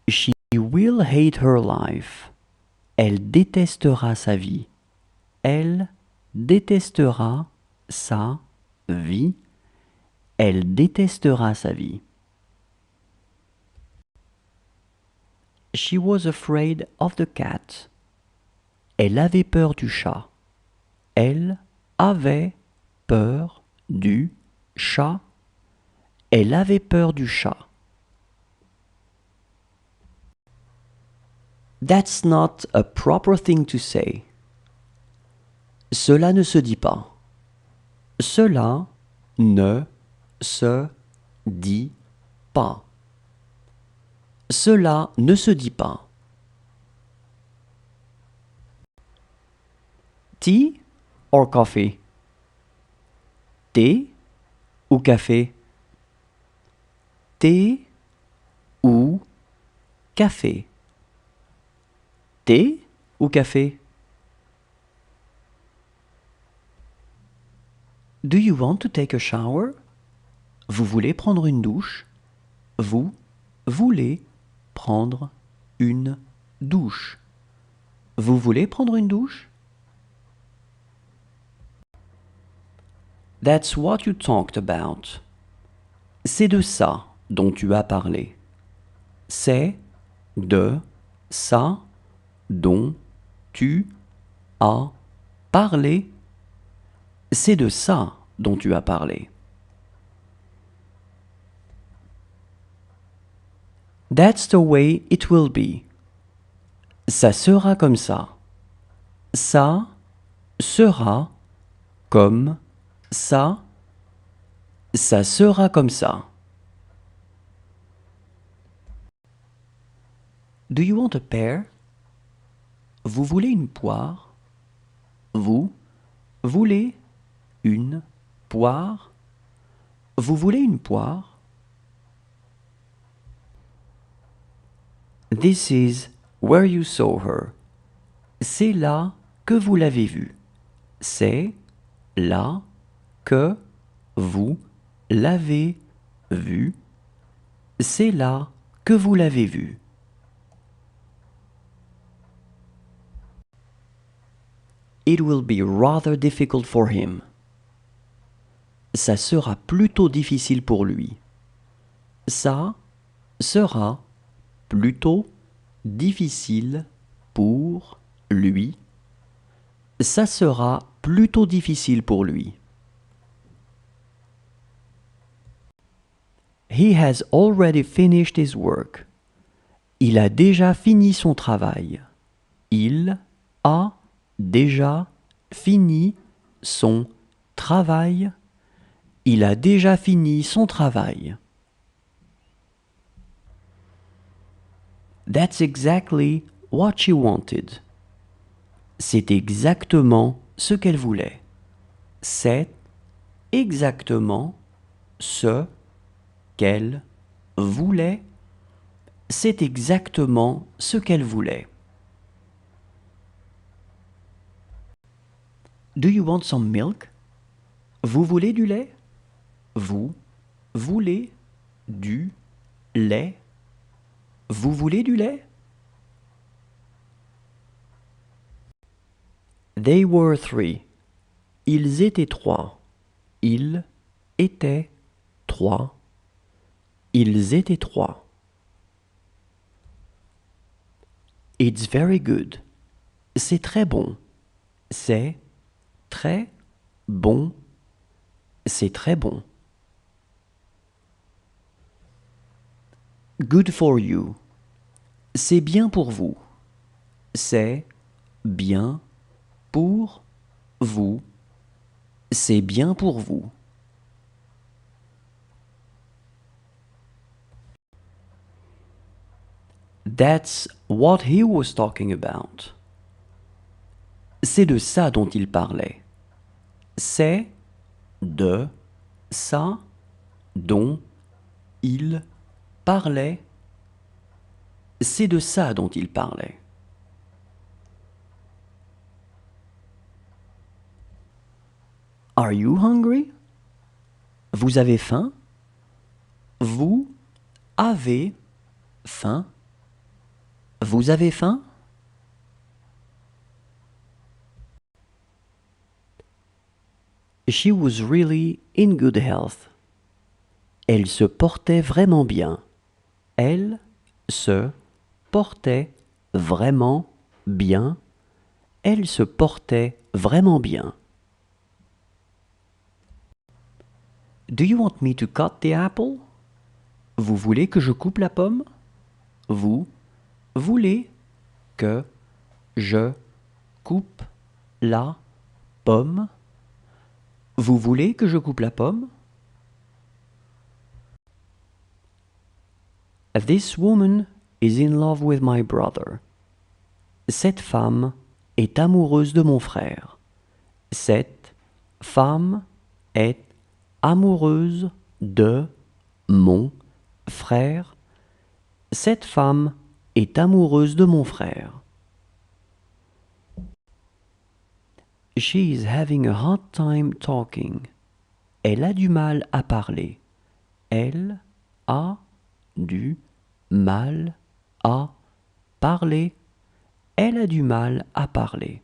She will hate her life. Elle détestera sa vie. Elle détestera sa vie. Elle détestera sa vie. She was afraid of the cat. Elle avait peur du chat. Elle avait peur du chat. Elle avait peur du chat. That's not a proper thing to say. Cela ne se dit pas. Cela ne se dit pas. Cela ne se dit pas. Tea or coffee? Thé ou café? Thé ou café? Thé ou café? Do you want to take a shower? Vous voulez prendre une douche? Vous voulez prendre une douche? Vous voulez prendre une douche? That's what you talked about. C'est de ça dont tu as parlé. C'est de ça dont tu as parlé. C'est de ça dont tu as parlé. That's the way it will be. Ça sera comme ça. Ça sera comme ça. Ça sera comme ça. Do you want a pear? Vous voulez une poire? Vous voulez une poire? Vous voulez une poire? This is where you saw her. C'est là que vous l'avez vue. C'est là que vous l'avez vue. C'est là que vous l'avez vue. It will be rather difficult for him. Ça sera plutôt difficile pour lui. Ça sera plutôt difficile pour lui. Ça sera plutôt difficile pour lui. He has already finished his work. Il a déjà fini son travail. Il a déjà fini son travail. Il a déjà fini son travail. That's exactly what she wanted. C'est exactement ce qu'elle voulait. C'est exactement ce qu'elle voulait. C'est exactement ce qu'elle voulait. Do you want some milk? Vous voulez du lait? Vous voulez du lait? Vous voulez du lait? They were three. Ils étaient trois. Ils étaient trois. Ils étaient trois. It's very good. C'est très bon. C'est très bon. C'est très bon. Good for you. C'est bien pour vous. C'est bien pour vous. C'est bien pour vous. That's what he was talking about. C'est de ça dont il parlait. C'est de ça dont il parlait. C'est de ça dont il parlait. Are you hungry? Vous avez faim? Vous avez faim? Vous avez faim? She was really in good health. Elle se portait vraiment bien. Elle se portait vraiment bien. Elle se portait vraiment bien. Do you want me to cut the apple? Vous voulez que je coupe la pomme? Vous voulez que je coupe la pomme? Vous voulez que je coupe la pomme? This woman is in love with my brother. Cette femme est amoureuse de mon frère. Cette femme est amoureuse de mon frère. Cette femme est amoureuse de mon frère. She is having a hard time talking. Elle a du mal à parler. Elle a du mal à parler. Elle a du mal à parler.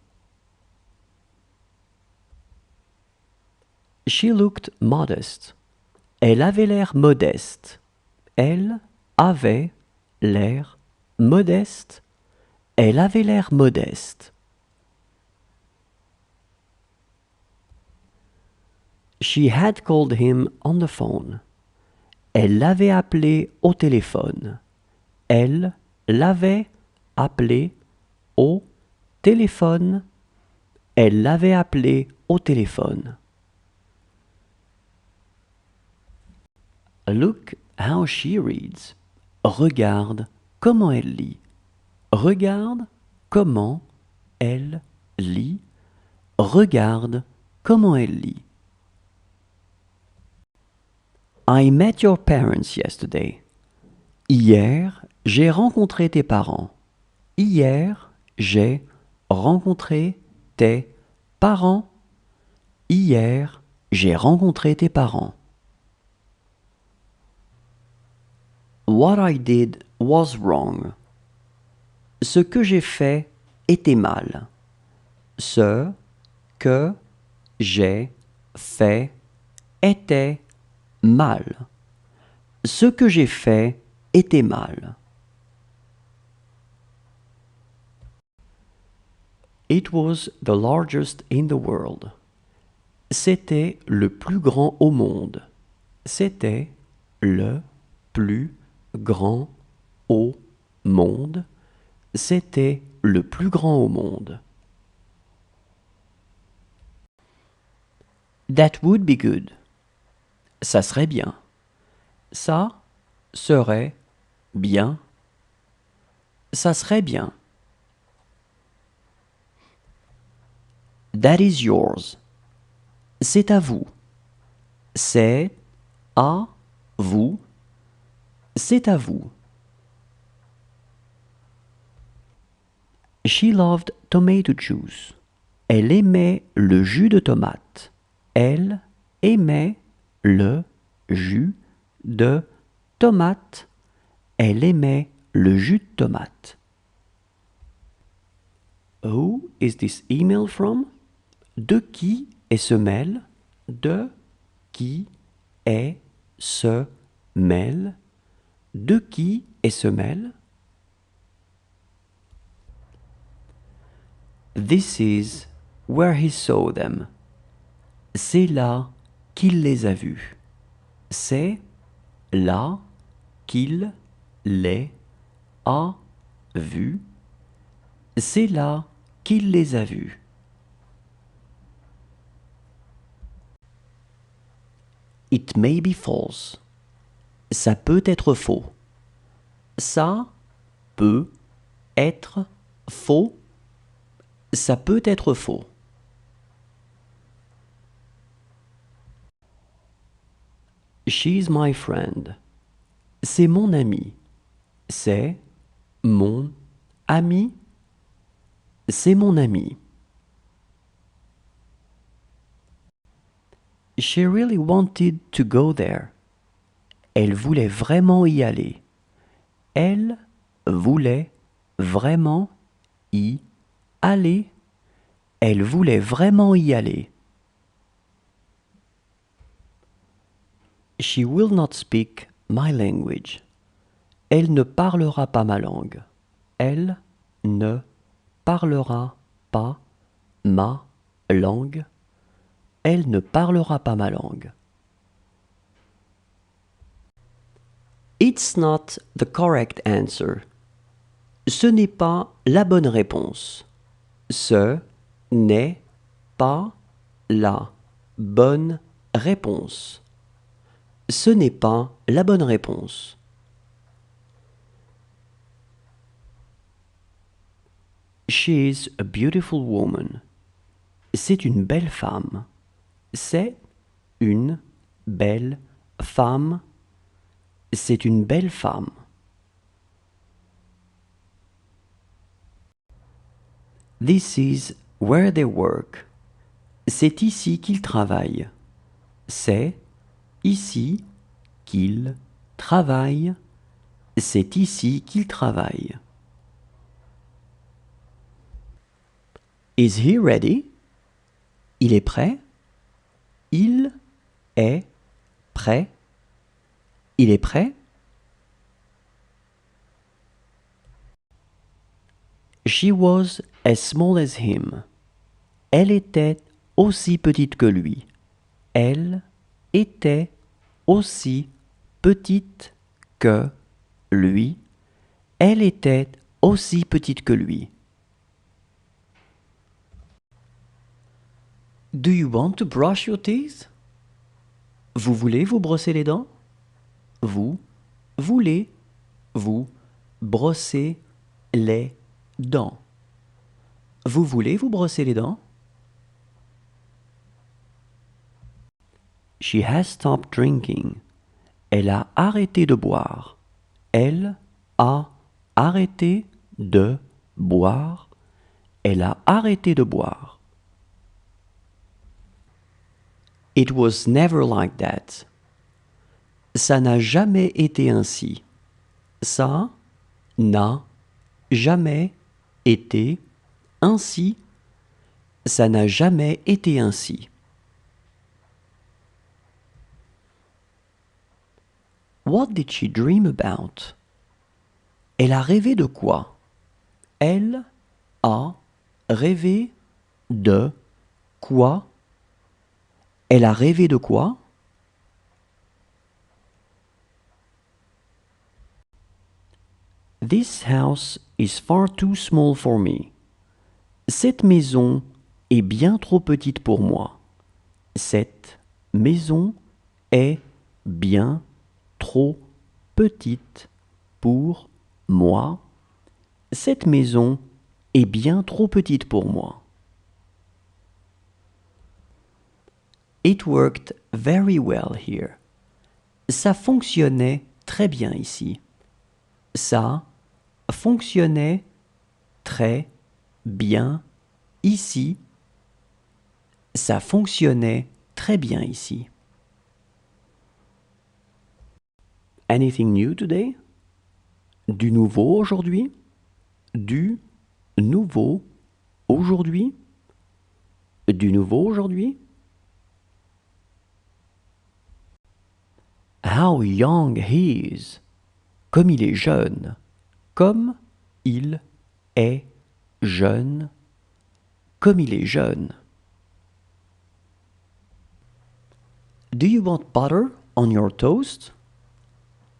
She looked modest. Elle avait l'air modeste. Elle avait l'air modeste. Elle avait l'air modeste. She had called him on the phone. Elle l'avait appelé au téléphone. Elle l'avait appelé au téléphone. Elle l'avait appelé au téléphone. Look how she reads. Regarde comment elle lit. Regarde comment elle lit. Regarde comment elle lit. I met your parents yesterday. Hier, j'ai rencontré tes parents. Hier, j'ai rencontré tes parents. Hier, j'ai rencontré tes parents. What I did was wrong. Ce que j'ai fait était mal. Ce que j'ai fait était mal. Ce que j'ai fait était mal. It was the largest in the world. C'était le plus grand au monde. C'était le plus grand au monde. C'était le plus grand au monde. That would be good. Ça serait bien. Ça serait bien. Ça serait bien. That is yours. C'est à vous. C'est à vous. C'est à vous. She loved tomato juice. Elle aimait le jus de tomate. Elle aimait le jus de tomate. Elle aimait le jus de tomate. Who is this email from? De qui est ce mail? De qui est ce mail? De qui est ce mail? This is where he saw them. C'est là qu'il les a vus. C'est là qu'il les a vus. C'est là qu'il les a vus. It may be false. Ça peut être faux. Ça peut être faux. Ça peut être faux. She's my friend. C'est mon ami. C'est mon ami. C'est mon ami. She really wanted to go there. Elle voulait vraiment y aller. Elle voulait vraiment y aller. Elle voulait vraiment y aller. She will not speak my language. Elle ne parlera pas ma langue. Elle ne parlera pas ma langue. Elle ne parlera pas ma langue. It's not the correct answer. Ce n'est pas la bonne réponse. Ce n'est pas la bonne réponse. Ce n'est pas la bonne réponse. She is a beautiful woman. C'est une belle femme. C'est une belle femme. C'est une belle femme. This is where they work. C'est ici qu'ils travaillent. C'est ici qu'ils travaillent. C'est ici qu'ils travaillent. Is he ready? Il est prêt? Il est prêt? Il est prêt? She was as small as him. Elle était aussi petite que lui. Elle était aussi petite que lui. Elle était aussi petite que lui. Do you want to brush your teeth? Vous voulez vous brosser les dents? Vous voulez vous brosser les dents? Vous voulez vous brosser les dents? She has stopped drinking. Elle a arrêté de boire. Elle a arrêté de boire. Elle a arrêté de boire. It was never like that. Ça n'a jamais été ainsi. Ça n'a jamais été ainsi. Ça n'a jamais été ainsi. What did she dream about? Elle a rêvé de quoi? Elle a rêvé de quoi? Elle a rêvé de quoi? This house is far too small for me. Cette maison est bien trop petite pour moi. Cette maison est bien trop petite pour moi. Cette maison est bien trop petite pour moi. It worked very well here. Ça fonctionnait très bien ici. Ça fonctionnait très bien ici. Ça fonctionnait très bien ici. Anything new today? Du nouveau aujourd'hui? Du nouveau aujourd'hui? Du nouveau aujourd'hui? How young he is! Comme il est jeune. Comme il est jeune. Comme il est jeune. Do you want butter on your toast?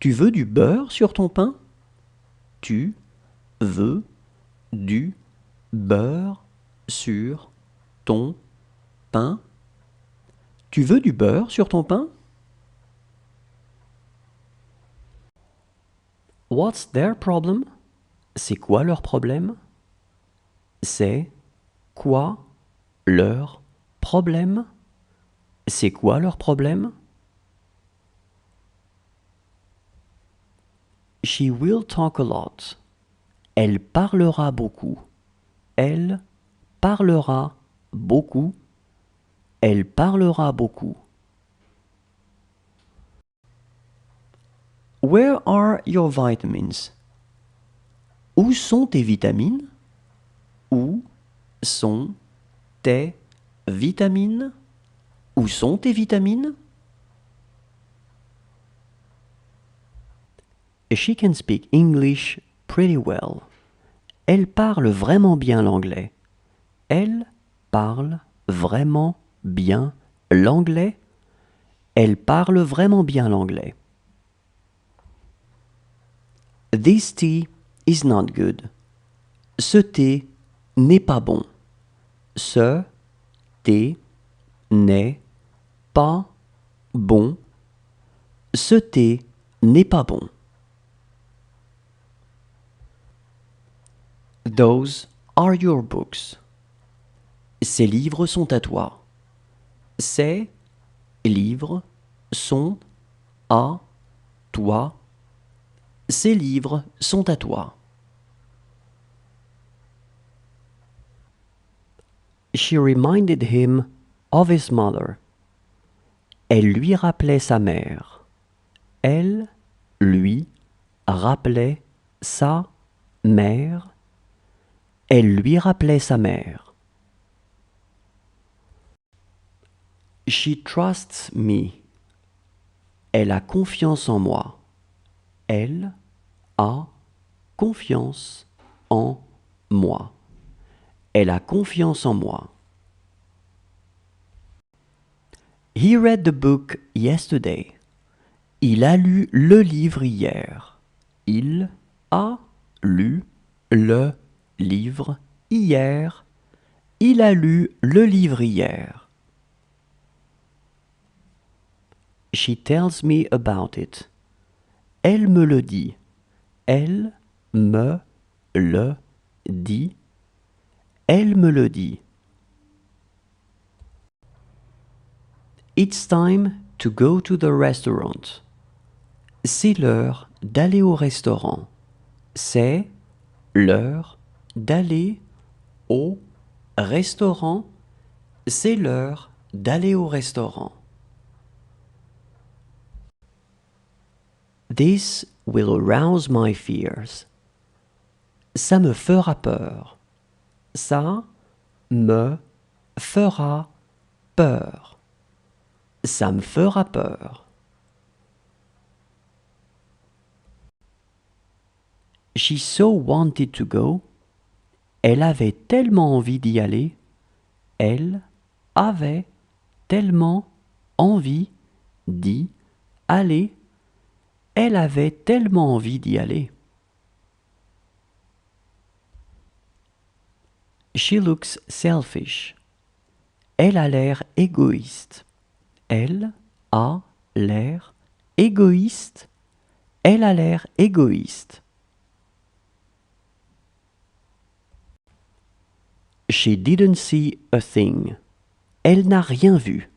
Tu veux du beurre sur ton pain? Tu veux du beurre sur ton pain? Tu veux du beurre sur ton pain? What's their problem? C'est quoi leur problème? C'est quoi leur problème? C'est quoi leur problème? She will talk a lot. Elle parlera beaucoup. Elle parlera beaucoup. Elle parlera beaucoup. Where are your vitamins? Où sont tes vitamines? Où sont tes vitamines? Où sont tes vitamines? She can speak English pretty well. Elle parle vraiment bien l'anglais. Elle parle vraiment bien l'anglais. Elle parle vraiment bien l'anglais. This tea is not good. Ce thé n'est pas bon. Ce thé n'est pas bon. Ce thé n'est pas bon. Those are your books. Ces livres sont à toi. Ces livres sont à toi. Ces livres sont à toi. She reminded him of his mother. Elle lui rappelait sa mère. Elle lui rappelait sa mère. Elle lui rappelait sa mère. She trusts me. Elle a confiance en moi. Elle a confiance en moi. Elle a confiance en moi. He read the book yesterday. Il a lu le livre hier. Il a lu le livre hier. Il a lu le livre hier. She tells me about it. Elle me le dit. Elle me le dit. Elle me le dit. It's time to go to the restaurant. C'est l'heure d'aller au restaurant. C'est l'heure d'aller au restaurant. C'est l'heure d'aller au restaurant. This will arouse my fears. Ça me fera peur. Ça me fera peur. Ça me fera peur. She so wanted to go. Elle avait tellement envie d'y aller. Elle avait tellement envie d'y aller. Elle avait tellement envie d'y aller. She looks selfish. Elle a l'air égoïste. Elle a l'air égoïste. Elle a l'air égoïste. She didn't see a thing. Elle n'a rien vu.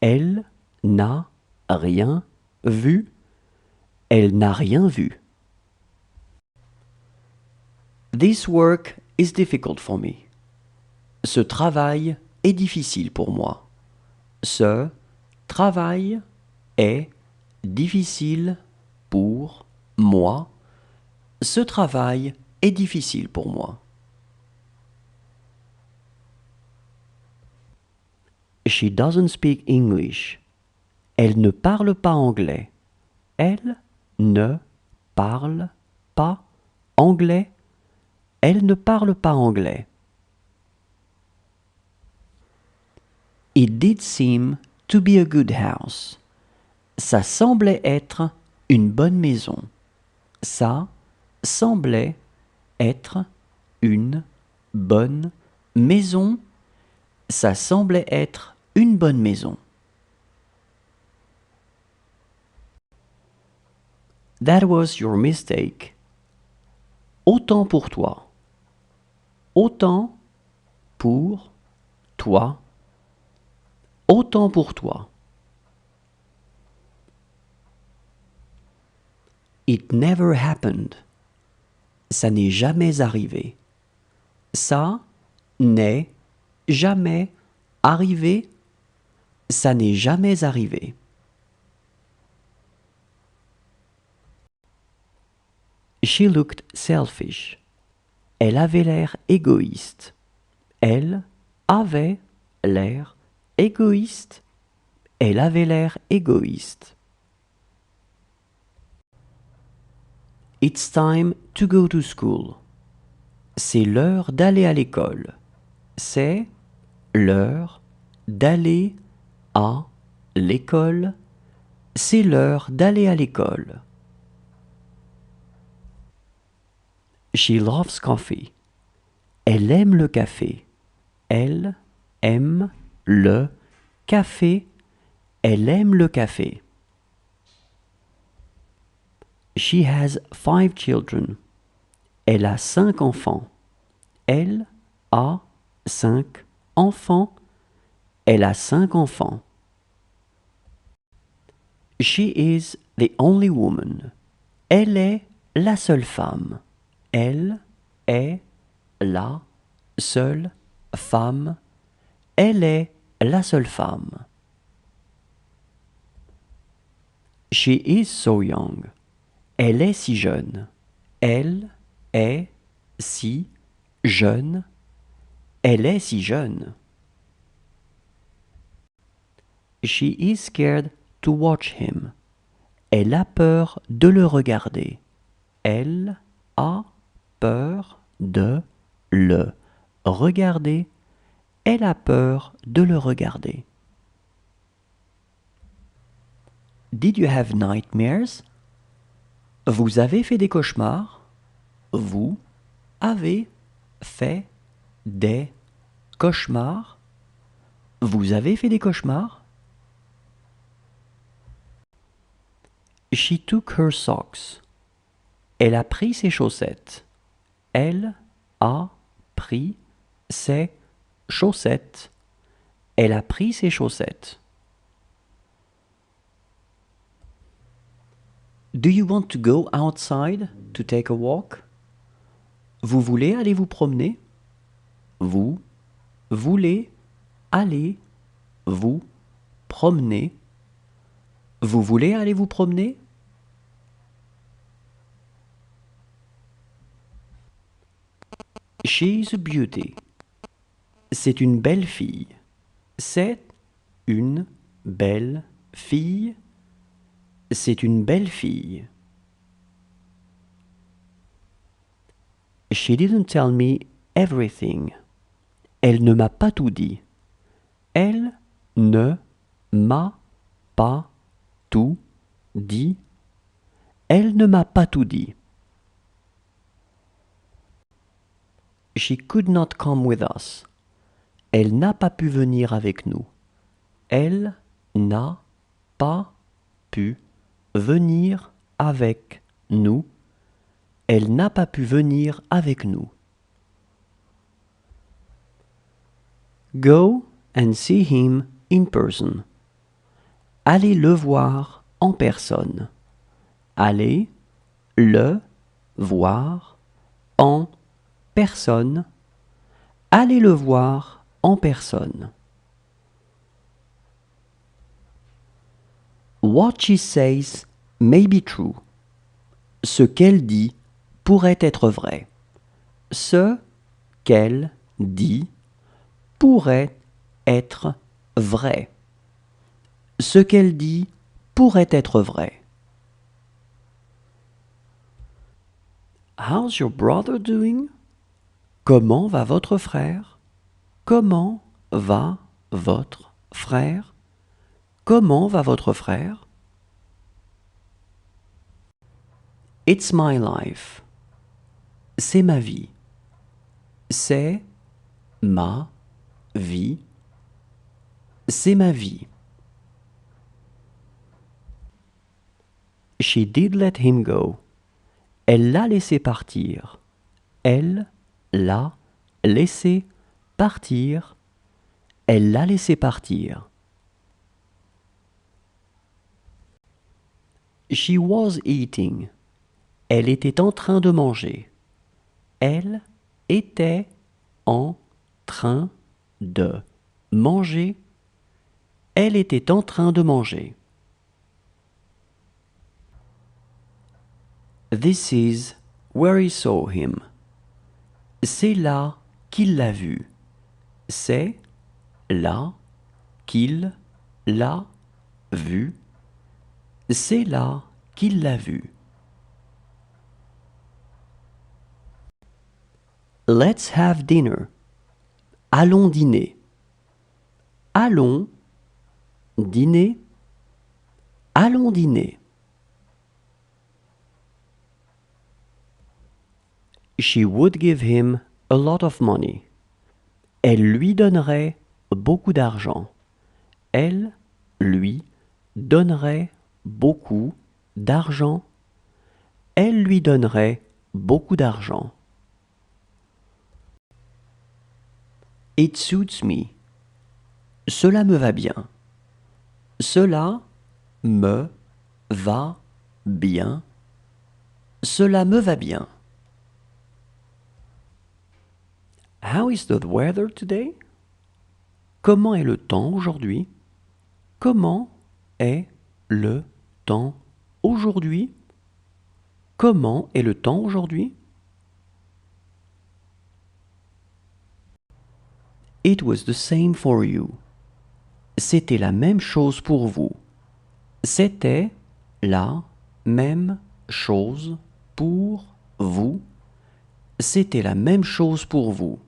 Elle n'a rien vu. Elle n'a rien vu. This work is difficult for me. Ce travail est difficile pour moi. Ce travail est difficile pour moi. Ce travail est difficile pour moi. She doesn't speak English. Elle ne parle pas anglais. Elle ne parle pas anglais. Elle ne parle pas anglais. It did seem to be a good house. Ça semblait être une bonne maison. Ça semblait être une bonne maison. Ça semblait être une bonne maison. That was your mistake. Autant pour toi. Autant pour toi. Autant pour toi. It never happened. Ça n'est jamais arrivé. Ça n'est jamais arrivé. Ça n'est jamais arrivé. She looked selfish. Elle avait l'air égoïste. Elle avait l'air égoïste. Elle avait l'air égoïste. It's time to go to school. C'est l'heure d'aller à l'école. C'est l'heure d'aller à l'école. C'est l'heure d'aller à l'école. She loves coffee. Elle aime le café. Elle aime le café. Elle aime le café. She has 5 children. Elle a 5 enfants. Elle a 5 enfants. Elle a 5 enfants. She is the only woman. Elle est la seule femme. Elle est la seule femme. Elle est la seule femme. She is so young. Elle est si jeune. Elle est si jeune. Elle est si jeune. She is scared to watch him. Elle a peur de le regarder. Elle a peur de le regarder. Elle a peur de le regarder. Did you have nightmares? Vous avez fait des cauchemars? Vous avez fait des cauchemars? Vous avez fait des cauchemars? She took her socks. Elle a pris ses chaussettes. Elle a pris ses chaussettes. Elle a pris ses chaussettes. Do you want to go outside to take a walk? Vous voulez aller vous promener? Vous voulez aller vous promener? Vous voulez aller vous promener? She's a beauty. C'est une belle fille. C'est une belle fille. C'est une belle fille. She didn't tell me everything. Elle ne m'a pas tout dit. Elle ne m'a pas tout dit. Elle ne m'a pas tout dit. She could not come with us. Elle n'a pas pu venir avec nous. Elle n'a pas pu venir avec nous. Elle n'a pas pu venir avec nous. Go and see him in person. Allez le voir en personne. Allez le voir en personne. Allez le voir en personne. What she says may be true. Ce qu'elle dit pourrait être vrai. Ce qu'elle dit pourrait être vrai. Ce qu'elle dit pourrait être vrai. How's your brother doing? Comment va votre frère? Comment va votre frère? Comment va votre frère? It's my life. C'est ma vie. C'est ma vie. C'est ma vie. She did let him go. Elle l'a laissé partir. Elle l'a laissé partir. Elle l'a laissé partir. She was eating. Elle était en train de manger. Elle était en train de manger. Elle était en train de manger. This is where he saw him. C'est là qu'il l'a vu. C'est là qu'il l'a vu. C'est là qu'il l'a vu. Let's have dinner. Allons dîner. Allons dîner. Allons dîner. She would give him a lot of money. Elle lui donnerait beaucoup d'argent. Elle lui donnerait beaucoup d'argent. Elle lui donnerait beaucoup d'argent. It suits me. Cela me va bien. Cela me va bien. Cela me va bien. How is the weather today? Comment est le temps aujourd'hui? Comment est le temps aujourd'hui? Comment est le temps aujourd'hui? It was the same for you. C'était la même chose pour vous. C'était la même chose pour vous. C'était la même chose pour vous.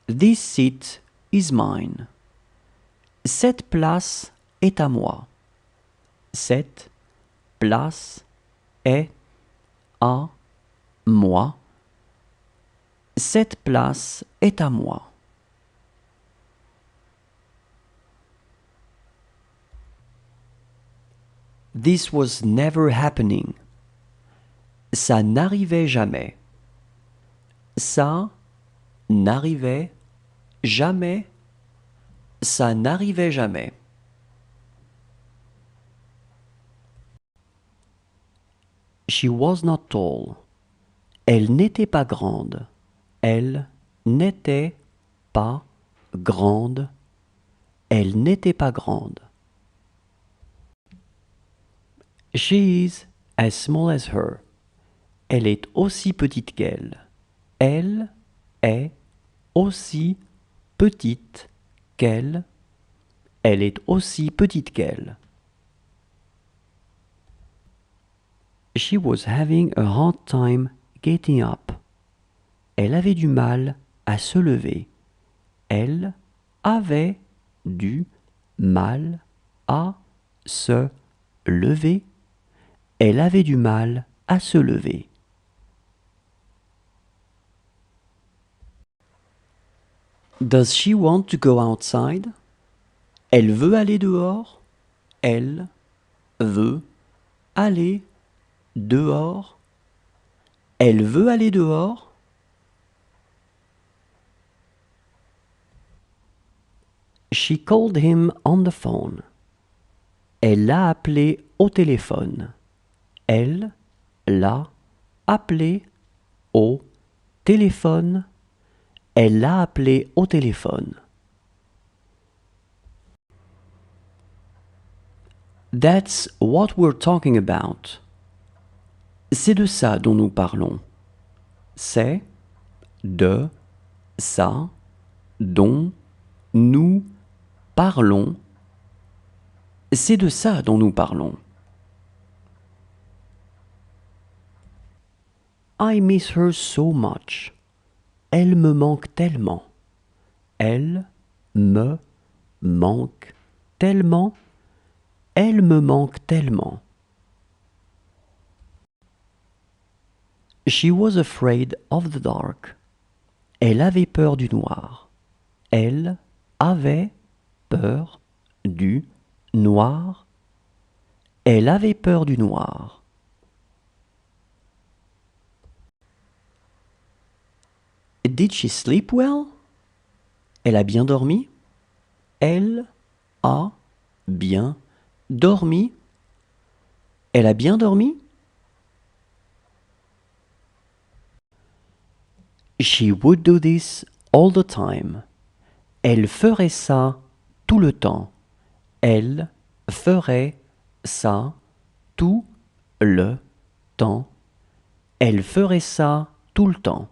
This seat is mine. Cette place est à moi. Cette place est à moi. Cette place est à moi. This was never happening. Ça n'arrivait jamais. Ça n'arrivait jamais. Ça n'arrivait jamais. She was not tall. Elle n'était pas grande. Elle n'était pas grande. Elle n'était pas grande. She is as small as her. Elle est aussi petite qu'elle. Elle est aussi petite qu'elle. Elle est aussi petite qu'elle. She was having a hard time getting up. Elle avait du mal à se lever. Elle avait du mal à se lever. Elle avait du mal à se lever. Does she want to go outside? Elle veut aller dehors. Elle veut aller dehors. Elle veut aller dehors. She called him on the phone. Elle l'a appelé au téléphone. Elle l'a appelé au téléphone. Elle l'a appelé au téléphone. That's what we're talking about. C'est de ça dont nous parlons. C'est de ça dont nous parlons. C'est de ça dont nous parlons. I miss her so much. Elle me manque tellement. Elle me manque tellement. Elle me manque tellement. She was afraid of the dark. Elle avait peur du noir. Elle avait peur du noir. Elle avait peur du noir. Did she sleep well? Elle a bien dormi? Elle a bien dormi? Elle a bien dormi? She would do this all the time. Elle ferait ça tout le temps. Elle ferait ça tout le temps. Elle ferait ça tout le temps.